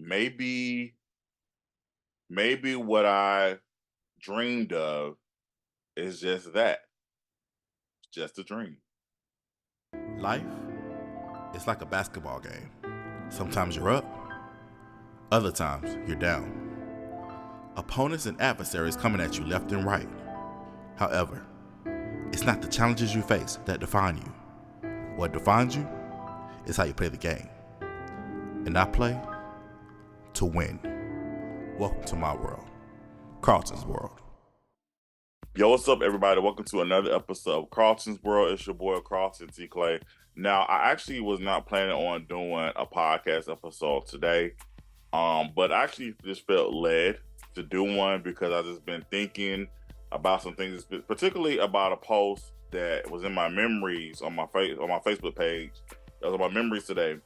maybe maybe what I dreamed of is just that, just a dream. Life is like a basketball game. Sometimes you're up, other times you're down. Opponents and adversaries coming at you left and right. However, it's not the challenges you face that define you. What defines you is how you play the game. And I play to win. Welcome to my world, Carlton's world. Yo, what's up, everybody? Welcome to another episode of Carlton's World. It's your boy Carlton T. Clay. Now, I actually was not planning on doing a podcast episode today, but I actually just felt led to do one because I've just been thinking about some things, particularly about a post that was in my memories on my Facebook page. That was on my memories today,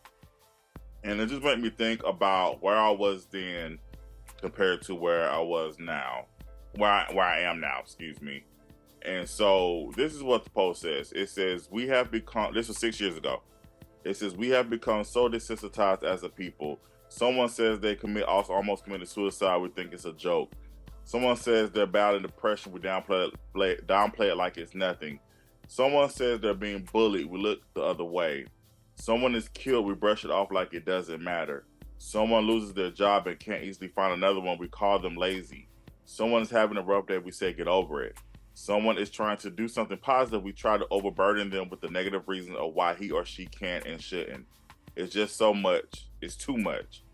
and it just made me think about where I was then compared to where I was now. Where I am now, excuse me. And so this is what the post says. It says, we have become, this was 6 years ago. It says, we have become so desensitized as a people. Someone says they almost committed suicide. We think it's a joke. Someone says they're battling depression. We downplay it like it's nothing. Someone says they're being bullied. We look the other way. Someone is killed. We brush it off like it doesn't matter. Someone loses their job and can't easily find another one. We call them lazy. Someone is having a rough day, we say get over it. Someone is trying to do something positive, we try to overburden them with the negative reasons of why he or she can't and shouldn't. It's just so much. It's too much.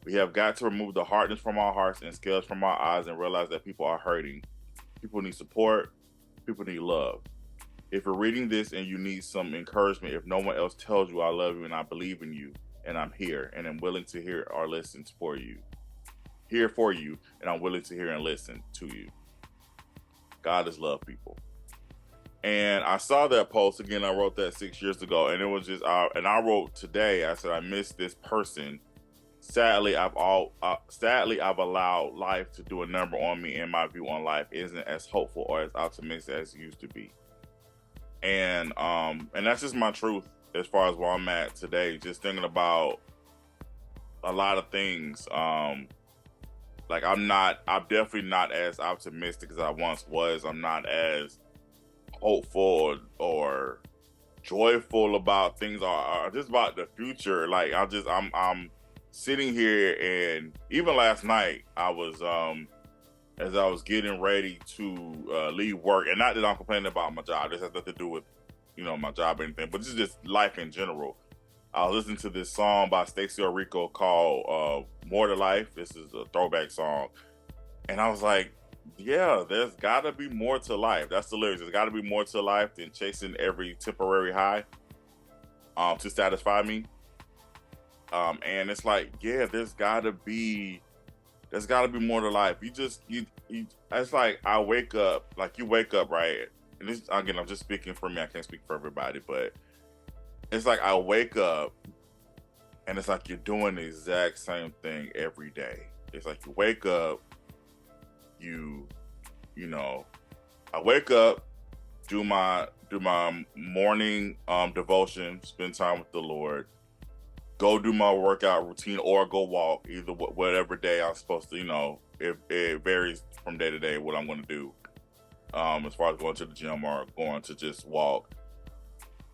We have got to remove the hardness from our hearts and scales from our eyes and realize that people are hurting. People need support. People need love. If you're reading this and you need some encouragement, if no one else tells you I love you and I believe in you and I'm here and I'm willing to hear or listen for you. Here for you, and I'm willing to hear and listen to you. God is love, people. And I saw that post again. I wrote that 6 years ago, and it was just, and I wrote today. I said I miss this person. Sadly, I've allowed life to do a number on me, and my view on life isn't as hopeful or as optimistic as it used to be. And that's just my truth as far as where I'm at today. Just thinking about a lot of things. Like I'm definitely not as optimistic as I once was. I'm not as hopeful or joyful about things or just about the future. Like I'm sitting here, and even last night I was as I was getting ready to leave work, and not that I'm complaining about my job. This has nothing to do with my job or anything, but this is just life in general. I was listening to this song by Stacey Orico called More to Life. This is a throwback song. And I was like, yeah, there's got to be more to life. That's the lyrics. There's got to be more to life than chasing every temporary high to satisfy me. And it's like, yeah, there's got to be more to life. It's like I wake up, like you wake up, right? And this, again, I'm just speaking for me. I can't speak for everybody, but it's like I wake up and it's like you're doing the exact same thing every day. It's like you wake up, I wake up, do my morning devotion, spend time with the Lord, go do my workout routine or go walk, either whatever day I'm supposed to, it varies from day to day what I'm going to do as far as going to the gym or going to just walk.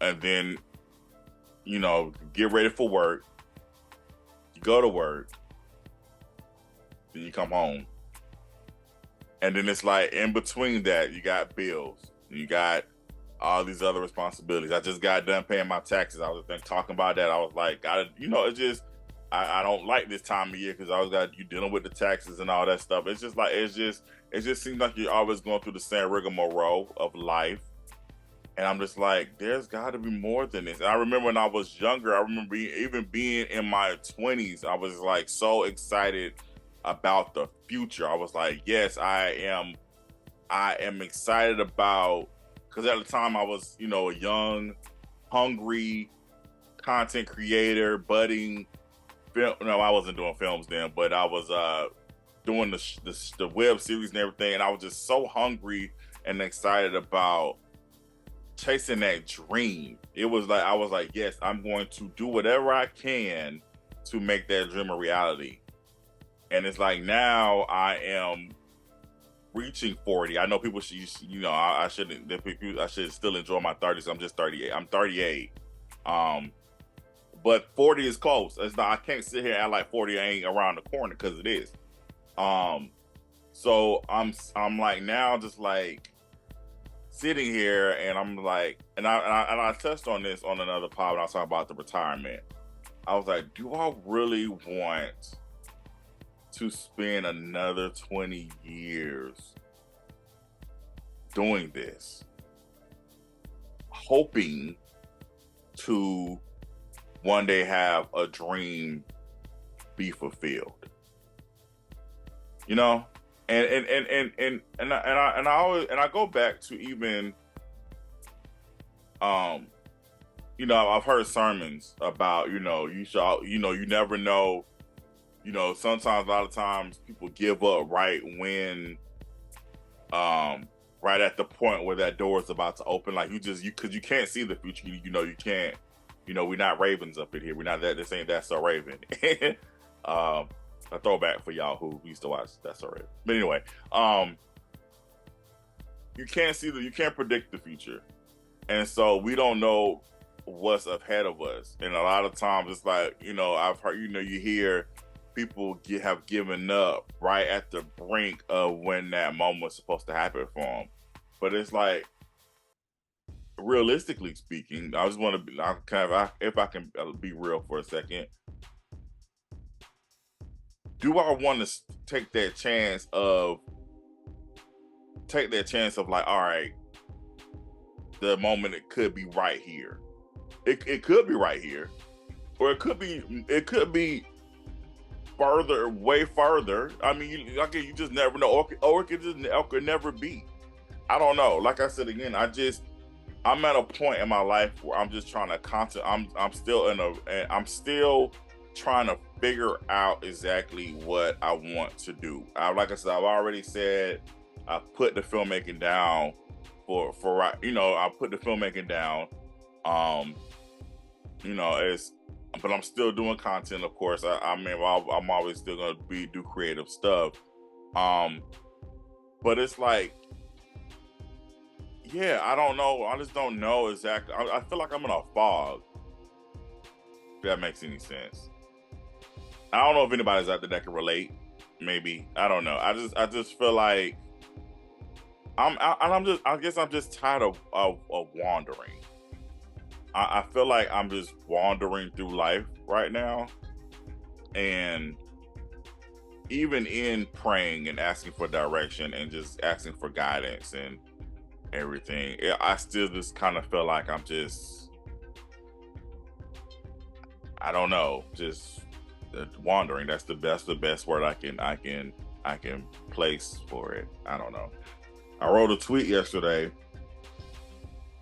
And then get ready for work. You go to work. Then you come home. And then it's like in between that, you got bills. You got all these other responsibilities. I just got done paying my taxes. I was talking about that. I was like, it's just, I don't like this time of year because I was you dealing with the taxes and all that stuff. It's just like, it just seems like you're always going through the same rigmarole of life. And I'm just like, there's got to be more than this. And I remember when I was younger, I remember even being in my 20s, I was like so excited about the future. I was like, yes, I am excited about, because at the time I was, a young, hungry content creator, budding film. No, I wasn't doing films then, but I was doing the web series and everything. And I was just so hungry and excited about chasing that dream. It was like, I was like, yes, I'm going to do whatever I can to make that dream a reality. And it's like now I am reaching 40. I know people should, I shouldn't. I should still enjoy my 30s. I'm just 38. I'm 38. But 40 is close. It's not. I can't sit here and act like 40 ain't around the corner because it is. So I'm like now just like sitting here and I'm like, and I touched on this on another pod when I was talking about the retirement. I was like, do I really want to spend another 20 years doing this, hoping to one day have a dream be fulfilled? You know? And I go back to even I've heard sermons about, you never know, sometimes a lot of times people give up right when right at the point where that door is about to open. Like because you can't see the future. You can't, we're not ravens up in here. We're not that. This ain't That's So Raven. A throwback for y'all who used to watch That's So Raven. But anyway, you can't predict the future. And so we don't know what's ahead of us. And a lot of times it's like, I've heard, you hear people have given up right at the brink of when that moment's supposed to happen for them. But it's like, realistically speaking, I just want to be, if I can be real for a second, do I want to take that chance of like, all right, the moment it could be right here. It could be right here, or it could be further, way further. I mean, you just never know, or it could never be. I don't know. Like I said again, I'm at a point in my life where I'm just trying to I'm still trying to figure out exactly what I want to do. Like I said, I've already said I put the filmmaking down for I put the filmmaking down. But I'm still doing content, of course. I'm always still gonna do creative stuff. But it's like, yeah, I don't know. I just don't know exactly. I feel like I'm in a fog. If that makes any sense. I don't know if anybody's out there that can relate. Maybe, I don't know. I just feel like I guess I'm just tired of wandering. I feel like I'm just wandering through life right now, and even in praying and asking for direction and just asking for guidance and everything, I still just kind of feel like I'm just, I don't know, just wandering. That's the best word I can place for it. I don't know. I wrote a tweet yesterday,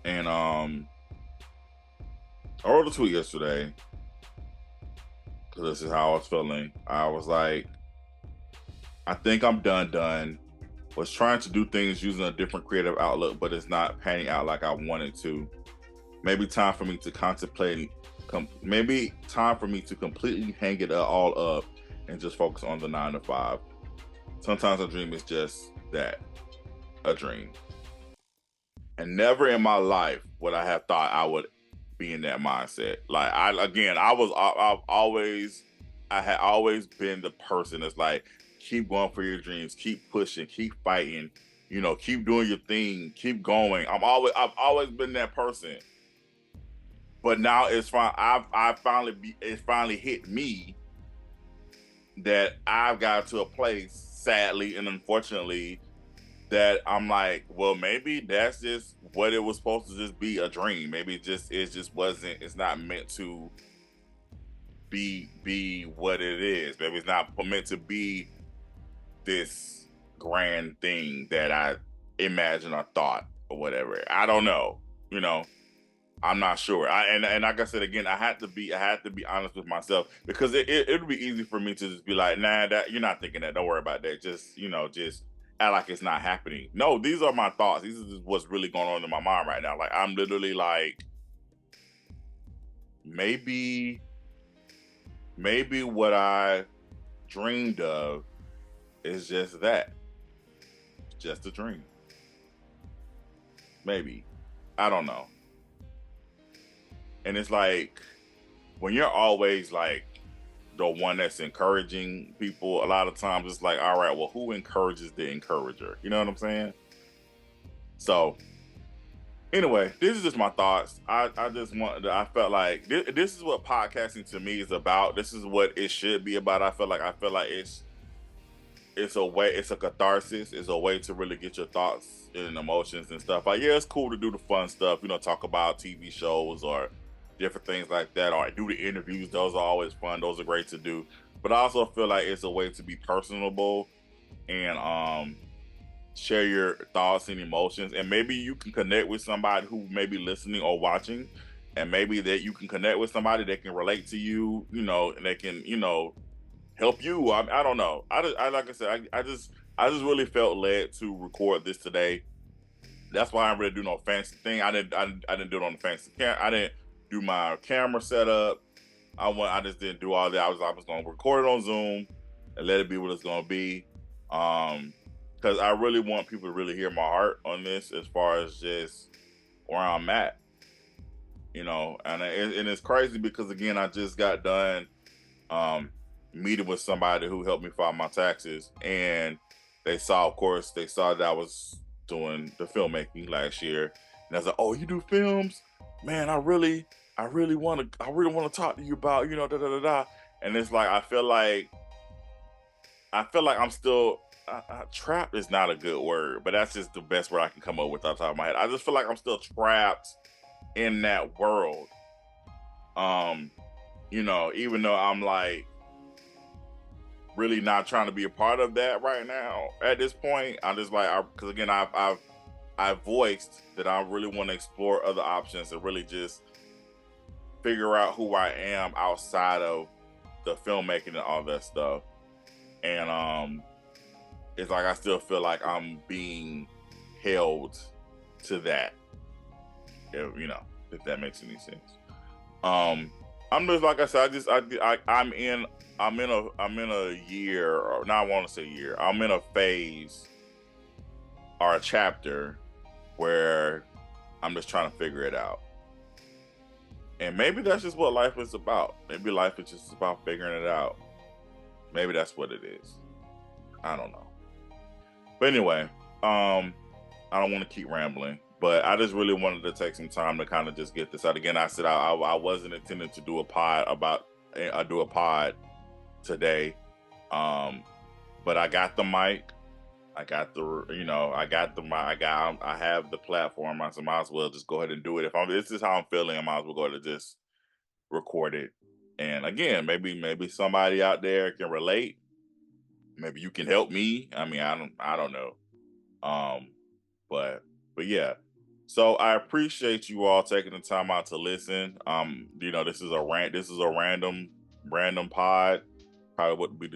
and because this is how I was feeling. I was like, I think I'm done. Was trying to do things using a different creative outlook, but it's not panning out like I wanted to. Maybe time for me to completely hang it all up and just focus on the 9 to 5. Sometimes a dream is just that, a dream. And never in my life would I have thought I would be in that mindset. Like I had always been the person that's like, keep going for your dreams, keep pushing, keep fighting, keep doing your thing, keep going. I've always been that person. But now it's fine. It finally hit me that I've got to a place, sadly and unfortunately, that I'm like, well, maybe that's just what it was supposed to just be, a dream. Maybe it just wasn't. It's not meant to be what it is. Maybe it's not meant to be this grand thing that I imagined or thought or whatever. I don't know. I'm not sure. And like I said again, I had to be honest with myself, because it would be easy for me to just be like, nah, that you're not thinking that. Don't worry about that. Just just act like it's not happening. No, these are my thoughts. These is what's really going on in my mind right now. Like, I'm literally like, maybe what I dreamed of is just that. Just a dream. Maybe. I don't know. And it's like, when you're always like the one that's encouraging people, a lot of times it's like, all right, well, who encourages the encourager? You know what I'm saying? So anyway, this is just my thoughts. I I felt like this is what podcasting to me is about. This is what it should be about. I feel like it's a way, it's a catharsis, it's a way to really get your thoughts and emotions and stuff. Like, yeah, it's cool to do the fun stuff, talk about TV shows or different things like that, or do the interviews. Those are always fun. Those are great to do. But I also feel like it's a way to be personable and share your thoughts and emotions. And maybe you can connect with somebody who may be listening or watching, and maybe that you can connect with somebody that can relate to you, and they can, help you. I don't know. Like I said, I just really felt led to record this today. That's why I didn't really do no fancy thing. I didn't do it on the fancy I didn't do my camera setup. I just didn't do all that. I was gonna record it on Zoom and let it be what it's gonna be. Because I really want people to really hear my heart on this, as far as just where I'm at. And it's crazy because, again, I just got done meeting with somebody who helped me file my taxes, and they saw that I was doing the filmmaking last year, and I was like, "Oh, you do films, man? I really want to talk to you about, da da da da." And it's like, I feel like I'm still trapped is not a good word, but that's just the best word I can come up with off the top of my head. I just feel like I'm still trapped in that world. Even though I'm like really not trying to be a part of that right now at this point. I'm just like, because again, I've voiced that I really want to explore other options and really just figure out who I am outside of the filmmaking and all that stuff. And it's like, I still feel like I'm being held to that, if that makes any sense. I'm just, like I said, I'm in a year, or not, I want to say year. I'm in a phase or a chapter where I'm just trying to figure it out. And maybe that's just what life is about. Maybe life is just about figuring it out. Maybe that's what it is. I don't know. But anyway, I don't want to keep rambling, but I just really wanted to take some time to kind of just get this out. Again, I said I wasn't intending to do a pod today, but I got the mic. I got I have the platform. I might as well just go ahead and do it. This is how I'm feeling, I might as well go ahead and just record it. And again, maybe somebody out there can relate. Maybe you can help me. I mean, I don't know. But yeah. So I appreciate you all taking the time out to listen. This is a random pod.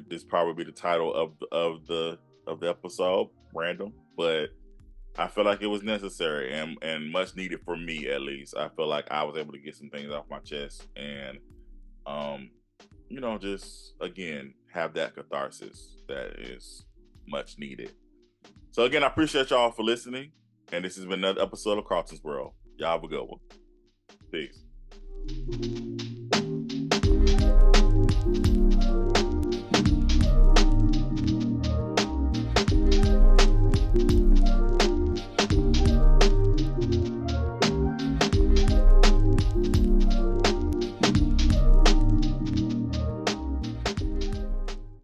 This probably be the title of the episode, random. But I feel like it was necessary and much needed for me, at least. I feel like I was able to get some things off my chest and just again have that catharsis that is much needed. So again, I appreciate y'all for listening, and this has been another episode of KARLTON'S World. Y'all have a good one. Peace.